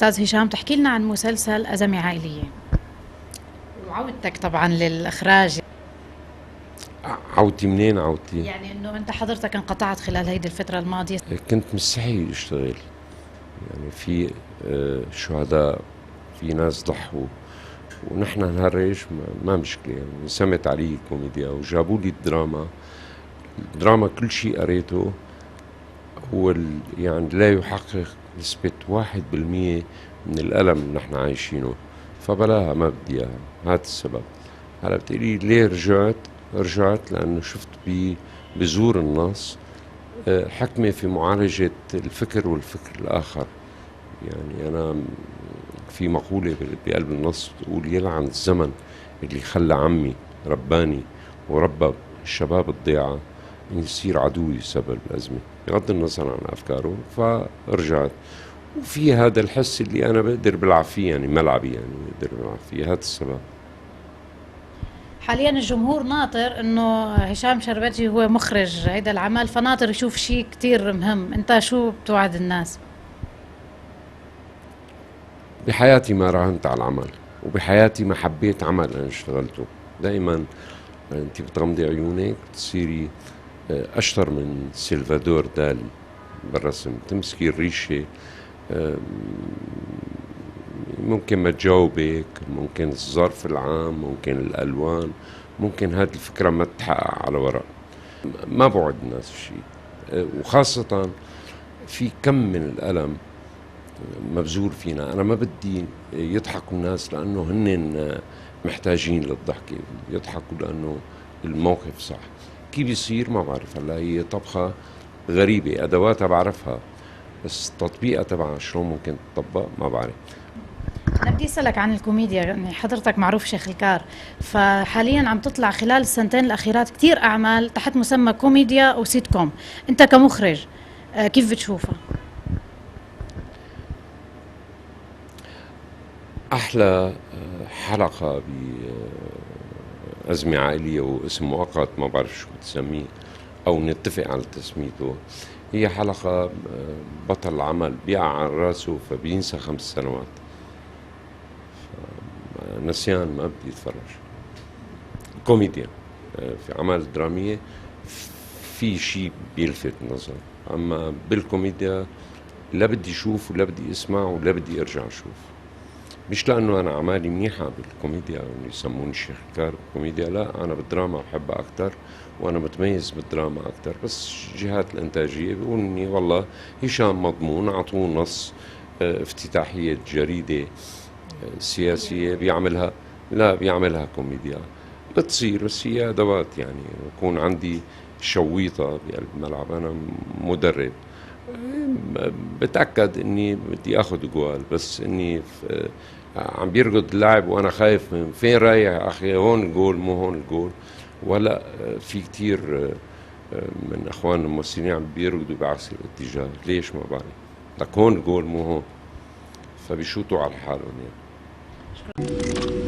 أستاذ هشام، تحكي لنا عن مسلسل أزمة عائلية وعودتك طبعا للإخراج. عودتي منين عودتي؟ يعني إنه أنت حضرتك انقطعت خلال هيدي الفترة الماضية. كنت مستحي اشتغل. يعني في شهداء، في ناس ضحوا، ونحن نهرج ما مشكلة. يعني سمت علي كوميديا وجابوا لي الدراما. الدراما كل شيء قريته هو يعني لا يحقق نسبة 1% من الألم اللي نحن عايشينه، فبلاها ما بدي اياها. هذا السبب. هلا بتقولي ليه رجعت؟ رجعت لأنه شفت بزور النص حكمة في معالجة الفكر والفكر الآخر. يعني أنا في مقولة بقلب النص بتقول: يلعن الزمن اللي خلى عمي رباني وربى الشباب الضيعة يصير عدوي بسبب الأزمة، بغض النظر عن أفكاره. فرجعت، وفي هذا الحس اللي أنا بقدر بلعب فيه، يعني ملعبي، يعني بقدر بلعب فيه. هذا السبب. حاليا الجمهور ناطر إنه هشام شربتجي هو مخرج هيدا العمل، فناطر يشوف شيء كتير مهم. أنت شو بتوعد الناس؟ بحياتي ما راهنت على العمل، وبحياتي ما حبيت عمل أنا اشتغلته. دائما أنت بتغمضي عيونك بتصيري أشطر من سلفادور دالي بالرسم. تمسكي الريشة، آه، ممكن ما تجاوبك، ممكن الظرف العام، ممكن الألوان، ممكن هذه الفكرة ما تتحقق على ورق. ما بعد الناس شيء، وخاصة في كم من الألم مبذول فينا. أنا ما بدي يضحكوا الناس لأنه هن محتاجين للضحكة، يضحكوا لأنه الموقف صح. كيف يصير ما بعرف. هلا هي طبخة غريبة، أدواتها بعرفها، بس تطبيقها تبعها شلون ممكن تطبق ما بعرف. أنا بدي أسألك عن الكوميديا، يعني حضرتك معروف شيخ الكار، فحاليا عم تطلع خلال السنتين الأخيرات كتير أعمال تحت مسمى كوميديا وسيت كوم. أنت كمخرج كيف بتشوفها؟ أحلى حلقة بأزمة عائلية، واسم مؤقت ما بعرف شو بتسميه أو نتفق على تسميته، هي حلقة بطل العمل بيقع على راسه فبينسى 5 سنوات. نسيان ما بدي يتفرج. كوميديا في أعمال درامية في شيء بيلفت النظر، أما بالكوميديا لا بدي أشوف ولا بدي أسمع ولا بدي أرجع أشوف. مش لأنه أنا أعمالي منيحة بالكوميديا يسموني الشيخ الكار بالكوميديا، لا، أنا بالدراما بحبها أكتر، وأنا متميز بالدراما أكتر. بس جهات الإنتاجية بيقولوا إني والله هشام مضمون، أعطوه نص افتتاحية جريدة سياسية بيعملها، لا بيعملها كوميديا. بتصير، بس هي أدوات. يعني يكون عندي شويطة بقلب الملعب، أنا مدرب، بتأكد اني بدي اخذ جوال، بس اني عم بيرقد اللاعب وانا خايف من فين رايح اخي، هون الجول مو هون الجول. ولا في كتير من اخواننا الممثلين عم بيرقدوا بعكس الاتجاه، ليش ما بعرف. لك هون الجول مو هون، فبيشوطوا على حالهم يعني.